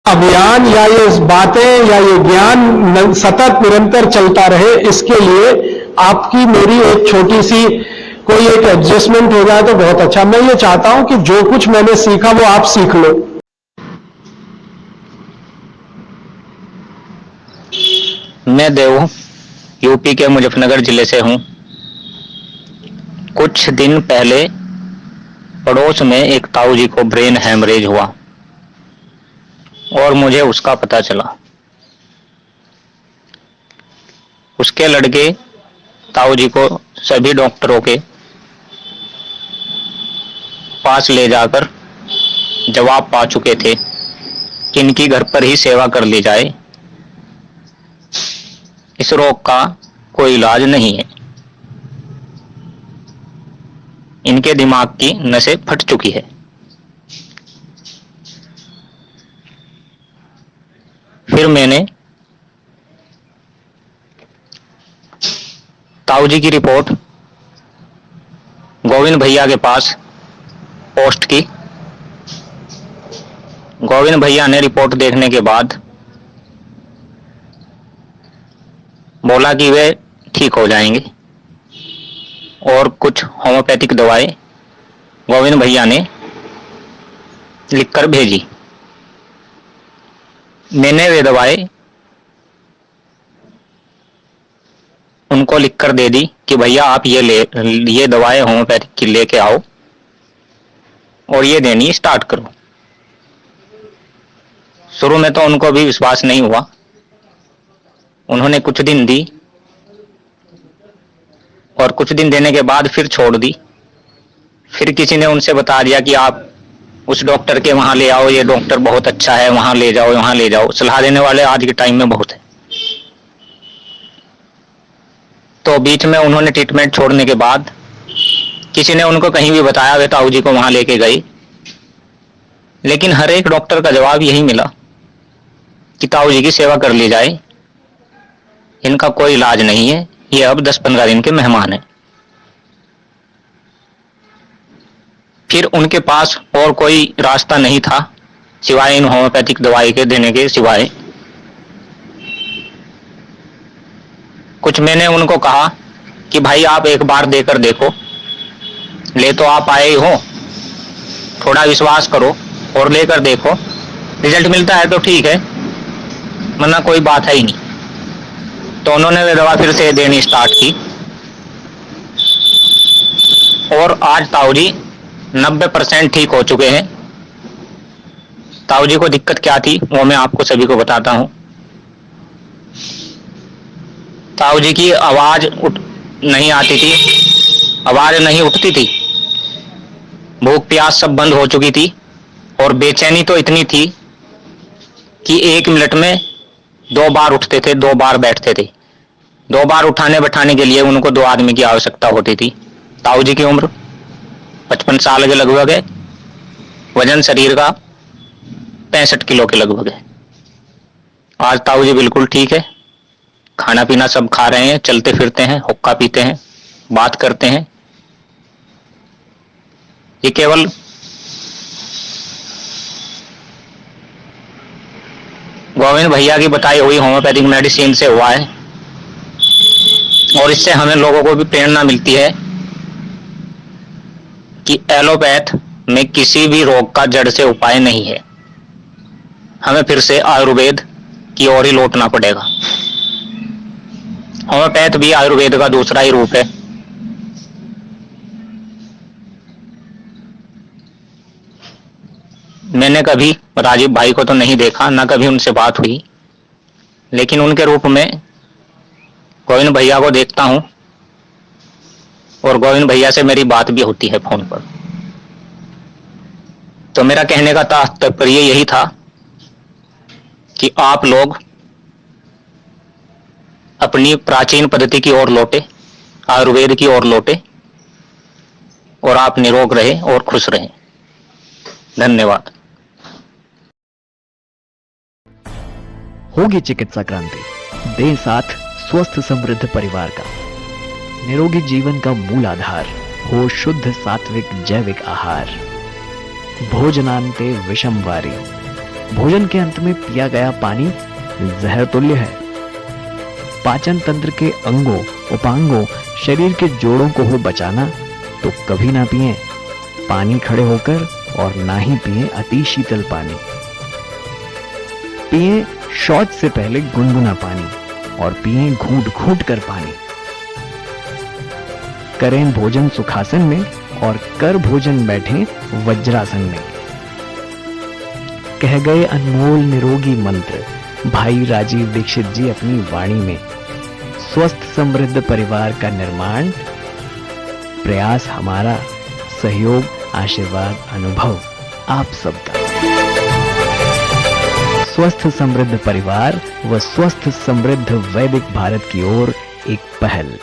अभियान या ये बातें या ये ज्ञान सतत निरंतर चलता रहे, इसके लिए आपकी मेरी एक छोटी सी कोई एक एडजस्टमेंट हो जाए तो बहुत अच्छा। मैं ये चाहता हूं कि जो कुछ मैंने सीखा वो आप सीख लो। मैं देव यूपी के मुजफ्फरनगर जिले से हूं। कुछ दिन पहले पड़ोस में एक ताऊ जी को ब्रेन हैमरेज हुआ और मुझे उसका पता चला। उसके लड़के ताऊ जी को सभी डॉक्टरों के पास ले जाकर जवाब पा चुके थे कि इनकी घर पर ही सेवा कर ली जाए, इस रोग का कोई इलाज नहीं है, इनके दिमाग की नसें फट चुकी है। फिर मैंने ताऊ जी की रिपोर्ट गोविंद भैया के पास पोस्ट की। गोविंद भैया ने रिपोर्ट देखने के बाद बोला कि वे ठीक हो जाएंगे और कुछ होम्योपैथिक दवाएं गोविंद भैया ने लिखकर भेजी। मैंने वे दवाएं उनको लिखकर दे दी कि भैया आप ये दवाएं होम्योपैथिक की लेके आओ और ये देनी स्टार्ट करो। शुरू में तो उनको भी विश्वास नहीं हुआ। उन्होंने कुछ दिन दी और कुछ दिन देने के बाद फिर छोड़ दी। फिर किसी ने उनसे बता दिया कि आप उस डॉक्टर के वहां ले आओ, ये डॉक्टर बहुत अच्छा है, वहां ले जाओ, वहां ले जाओ। सलाह देने वाले आज के टाइम में बहुत है। तो बीच में उन्होंने ट्रीटमेंट छोड़ने के बाद किसी ने उनको कहीं भी बताया, वे ताऊ जी को वहां लेके गए, लेकिन हर एक डॉक्टर का जवाब यही मिला कि ताऊ जी की सेवा कर ली जाए, इनका कोई इलाज नहीं है, ये अब 10-15 दिन के मेहमान हैं। फिर उनके पास और कोई रास्ता नहीं था सिवाय इन होम्योपैथिक दवाई के देने के सिवाय। कुछ मैंने उनको कहा कि भाई आप एक बार देकर देखो, ले तो आप आए ही हो, थोड़ा विश्वास करो और लेकर देखो, रिजल्ट मिलता है तो ठीक है, वरना कोई बात है ही नहीं। तो उन्होंने वे दवा फिर से देनी स्टार्ट की और आज ताऊ जी 90% ठीक हो चुके हैं। ताऊ जी को दिक्कत क्या थी वो मैं आपको सभी को बताता हूं। ताऊ जी की आवाज नहीं आती थी, आवाज नहीं उठती थी, भूख प्यास सब बंद हो चुकी थी और बेचैनी तो इतनी थी कि 1 मिनट में 2 बार उठते थे, 2 बार बैठते थे। 2 बार उठाने बैठाने के लिए उनको 2 आदमी की आवश्यकता होती थी। ताऊ जी की उम्र 55 साल के लगभग है, वजन शरीर का 65 किलो के लगभग है। आज ताऊ जी बिल्कुल ठीक है, खाना पीना सब खा रहे हैं, चलते फिरते हैं, हुक्का पीते हैं, बात करते हैं। ये केवल गोविंद भैया की बताई हुई होम्योपैथिक मेडिसिन से हुआ है और इससे हमें लोगों को भी प्रेरणा मिलती है कि एलोपैथ में किसी भी रोग का जड़ से उपाय नहीं है, हमें फिर से आयुर्वेद की ओर ही लौटना पड़ेगा। होम्योपैथ भी आयुर्वेद का दूसरा ही रूप है। मैंने कभी राजीव भाई को तो नहीं देखा, ना कभी उनसे बात हुई, लेकिन उनके रूप में गोविंद भैया को देखता हूं और गोविंद भैया से मेरी बात भी होती है फोन पर। तो मेरा कहने का तात्पर्य यही था कि आप लोग अपनी प्राचीन पद्धति की ओर लौटे, आयुर्वेद की ओर लौटे और आप निरोग रहे और खुश रहें। धन्यवाद। होगी चिकित्सा क्रांति, दें साथ स्वस्थ समृद्ध परिवार का। निरोगी जीवन का मूल आधार हो शुद्ध सात्विक जैविक आहार। भोजनांते विषम वारी, भोजन के अंत में पिया गया पानी जहर तुल्य है। पाचन तंत्र के अंगों उपांगों शरीर के जोड़ों को हो बचाना तो कभी ना पिएं पानी खड़े होकर, और ना ही पिएं अति शीतल पानी। पिएं शौच से पहले गुनगुना पानी, और पिएं घूंट घूंट कर पानी। करें भोजन सुखासन में, और कर भोजन बैठें वज्रासन में। कह गए अनमोल निरोगी मंत्र भाई राजीव दीक्षित जी अपनी वाणी में। स्वस्थ समृद्ध परिवार का निर्माण प्रयास हमारा, सहयोग आशीर्वाद अनुभव आप सबका। स्वस्थ समृद्ध परिवार व स्वस्थ समृद्ध वैदिक भारत की ओर एक पहल।